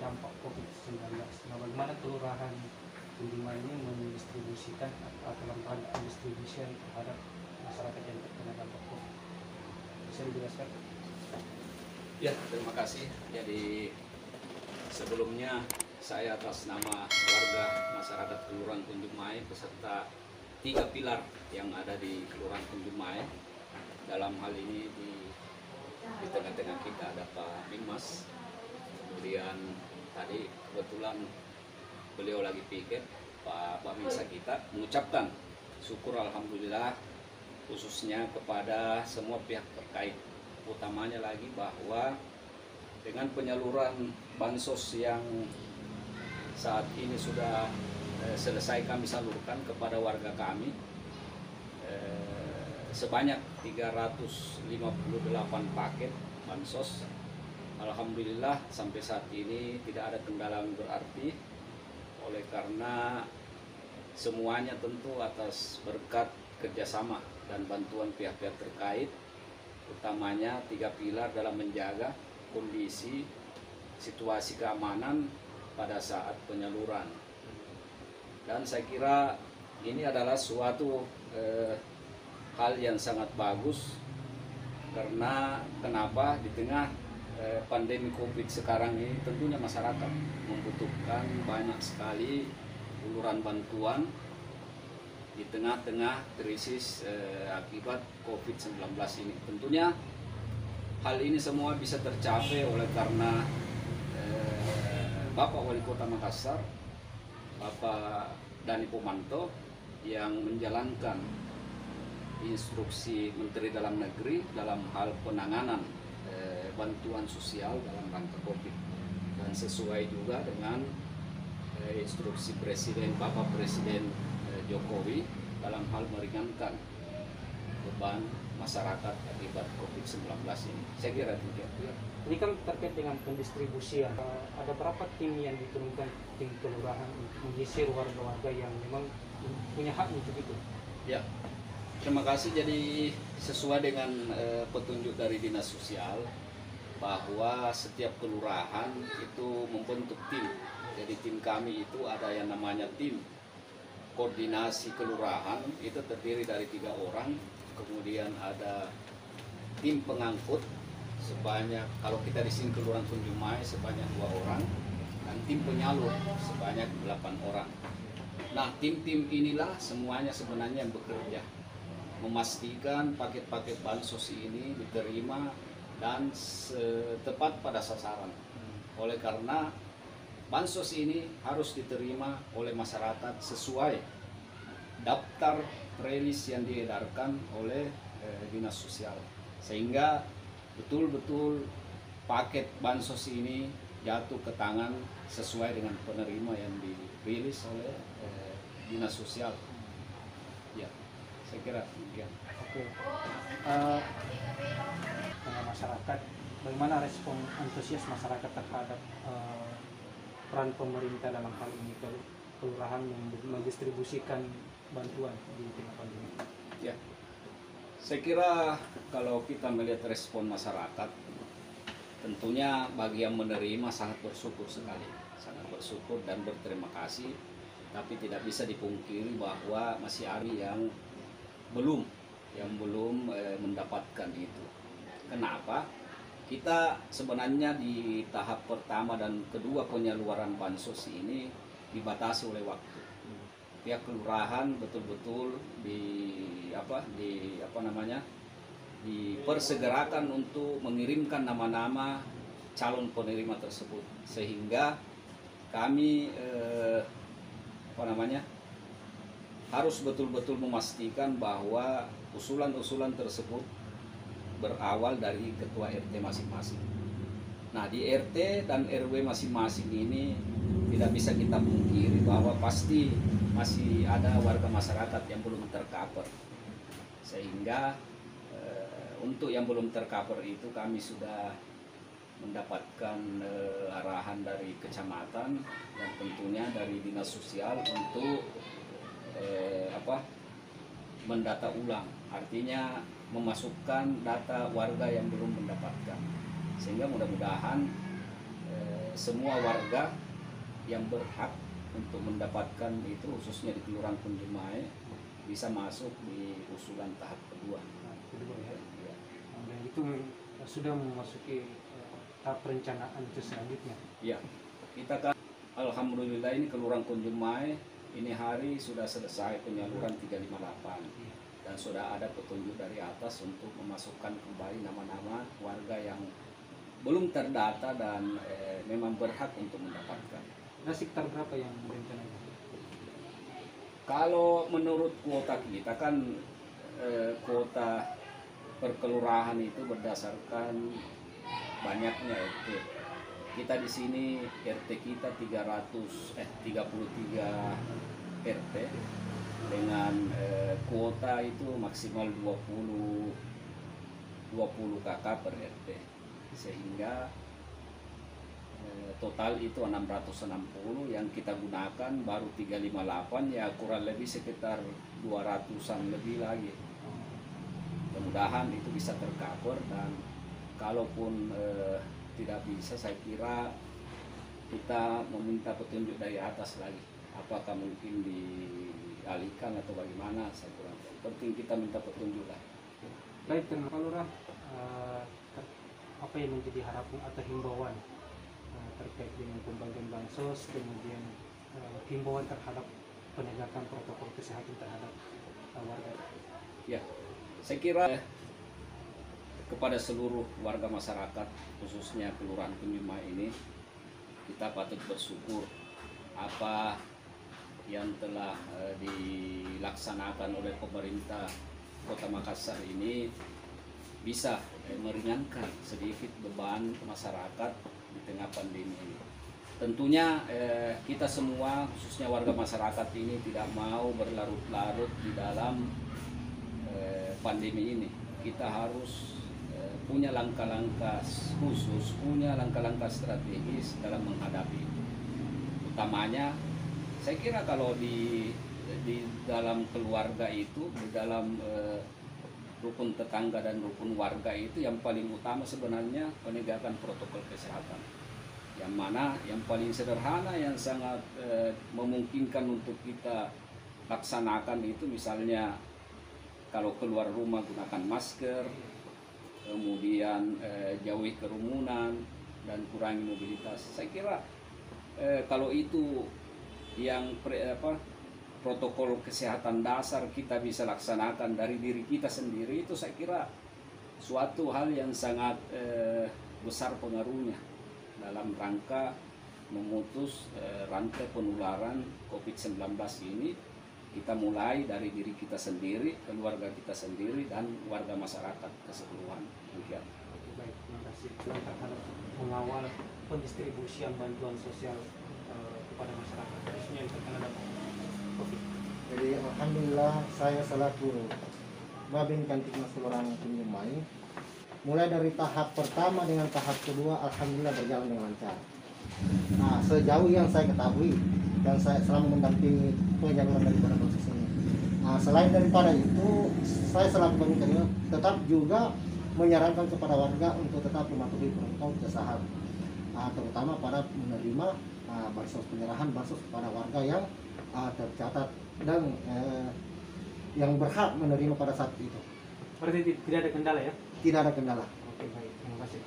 dampak COVID-19. Nah, bagaimana kelurahan Kunjungan ini mendistribusikan atau melakukan pendistribusian terhadap masyarakat yang terkena dampak COVID? Bisa dijelaskan? Ya, terima kasih. Jadi sebelumnya saya atas nama warga masyarakat Kelurahan Kunjung Mae beserta 3 pilar yang ada di Kelurahan Kunjung Mae. Dalam hal ini di tengah-tengah kita ada Pak Bimas. Kemudian tadi kebetulan beliau lagi piket, Pak Bamingsa kita mengucapkan syukur alhamdulillah khususnya kepada semua pihak terkait, utamanya lagi bahwa dengan penyaluran bansos yang saat ini sudah selesai kami salurkan kepada warga kami sebanyak 358 paket bansos. Alhamdulillah sampai saat ini tidak ada kendala berarti, oleh karena semuanya tentu atas berkat kerjasama dan bantuan pihak-pihak terkait, utamanya 3 pilar dalam menjaga kondisi situasi keamanan pada saat penyaluran. Dan saya kira ini adalah suatu hal yang sangat bagus, karena kenapa di tengah pandemi COVID sekarang ini tentunya masyarakat membutuhkan banyak sekali uluran bantuan di tengah-tengah krisis akibat COVID-19 ini. Tentunya hal ini semua bisa tercapai oleh karena Bapak Wali Kota Makassar, Bapak Dani Pomanto, yang menjalankan instruksi Menteri Dalam Negeri dalam hal penanganan bantuan sosial dalam rangka COVID, dan sesuai juga dengan instruksi Presiden Bapak Presiden Jokowi dalam hal meringankan beban masyarakat akibat COVID-19 ini. Saya kira itu. Ini kan terkait dengan pendistribusian. Ada berapa tim yang diturunkan tim kelurahan untuk menyisir warga-warga yang memang punya hak untuk itu? Ya, terima kasih. Jadi sesuai dengan petunjuk dari Dinas Sosial bahwa setiap kelurahan itu membentuk tim. Jadi tim kami itu ada yang namanya tim koordinasi kelurahan, itu terdiri dari 3 orang. Kemudian ada tim pengangkut sebanyak, kalau kita di sini Kelurahan Kunjung Mae sebanyak 2 orang, dan tim penyalur sebanyak 8 orang. Nah, tim-tim inilah semuanya sebenarnya yang bekerja memastikan paket-paket bansos ini diterima dan tepat pada sasaran. Oleh karena bansos ini harus diterima oleh masyarakat sesuai daftar rilis yang diedarkan oleh Dinas Sosial, sehingga betul-betul paket bansos ini jatuh ke tangan sesuai dengan penerima yang dirilis oleh Dinas Sosial. Ya, saya kira demikian. Oke. Masyarakat, bagaimana respon antusias masyarakat terhadap peran pemerintah dalam hal ini kelurahan yang mendistribusikan bantuan di tengah pandemi? Ya, saya kira kalau kita melihat respon masyarakat, tentunya bagi yang menerima sangat bersyukur sekali, sangat bersyukur dan berterima kasih. Tapi tidak bisa dipungkiri bahwa masih ada yang belum mendapatkan itu. Kenapa? Kita sebenarnya di tahap pertama dan kedua penyaluran bansos ini dibatasi oleh waktu. Pihak kelurahan betul-betul dipersegerakan untuk mengirimkan nama-nama calon penerima tersebut, sehingga kami harus betul-betul memastikan bahwa usulan-usulan tersebut berawal dari ketua RT masing-masing. Nah, di RT dan RW masing-masing ini tidak bisa kita pungkiri bahwa pasti masih ada warga masyarakat yang belum tercover, sehingga Untuk yang belum tercover itu kami sudah mendapatkan arahan dari kecamatan dan tentunya dari dinas sosial untuk mendata ulang, artinya memasukkan data warga yang belum mendapatkan, sehingga mudah-mudahan semua warga yang berhak untuk mendapatkan itu khususnya di Kelurahan Kunjumai bisa masuk di usulan tahap kedua. Kedua ya. Dan itu sudah memasuki tahap perencanaan itu selanjutnya. Ya, kita kan alhamdulillah ini Kelurahan Kunjumai ini hari sudah selesai penyaluran 358 dan sudah ada petunjuk dari atas untuk memasukkan kembali nama-nama warga yang belum terdata dan memang berhak untuk mendapatkan. Ada sekitar berapa yang rencananya? Kalau menurut kuota kita kan kuota perkelurahan itu berdasarkan banyaknya RT. Kita di sini RT kita 33 RT dengan kuota itu maksimal 20 KK per RT, sehingga total itu 660 yang kita gunakan baru 358, ya kurang lebih sekitar 200-an lebih lagi. Mudah-mudahan itu bisa tercover, dan kalaupun tidak bisa, saya kira kita meminta petunjuk dari atas lagi, apakah mungkin dialihkan atau bagaimana, saya kurang tahu. Penting kita minta petunjuk lah. Baik, Pak Lurah, apa yang menjadi harapan atau himbauan terkait dengan pembagian bansos, kemudian himbauan terhadap penegakan protokol kesehatan terhadap warga? Ya, saya kira kepada seluruh warga masyarakat, khususnya Kelurahan Kunjumai ini, kita patut bersyukur apa yang telah dilaksanakan oleh pemerintah Kota Makassar ini bisa meringankan sedikit beban masyarakat di tengah pandemi ini. Tentunya kita semua, khususnya warga masyarakat ini, tidak mau berlarut-larut di dalam pandemi ini. Kita harus punya langkah-langkah khusus, punya langkah-langkah strategis dalam menghadapi. Utamanya, saya kira kalau di dalam keluarga itu, di dalam rukun tetangga dan rukun warga itu, yang paling utama sebenarnya penegakan protokol kesehatan. Yang mana yang paling sederhana, yang sangat memungkinkan untuk kita laksanakan itu, misalnya kalau keluar rumah gunakan masker, kemudian jauhi kerumunan dan kurangi mobilitas. Saya kira kalau itu yang protokol kesehatan dasar kita bisa laksanakan dari diri kita sendiri, itu saya kira suatu hal yang sangat besar pengaruhnya dalam rangka memutus rantai penularan COVID-19 ini. Kita mulai dari diri kita sendiri, keluarga kita sendiri, dan warga masyarakat keseluruhan. Demikian. Baik, terima kasih. Terhadap mengawal pendistribusian bantuan sosial kepada masyarakat, khususnya yang terkena COVID. Jadi alhamdulillah, saya selaku Babin Kantikmas Kelurahan Kunjumai, mulai dari tahap pertama dengan tahap kedua alhamdulillah berjalan dengan lancar. Nah, sejauh yang saya ketahui dan saya selama mendampingi penyaluran daripada proses ini. Nah, selain daripada itu, saya selaku Babin Kantikmas tetap juga menyarankan kepada warga untuk tetap mematuhi protokol kesehatan, terutama pada menerima bansos, penyerahan bansos kepada warga yang tercatat dan yang berhak menerima pada saat itu. Berarti tidak ada kendala ya? Tidak ada kendala. Oke, baik, terima kasih.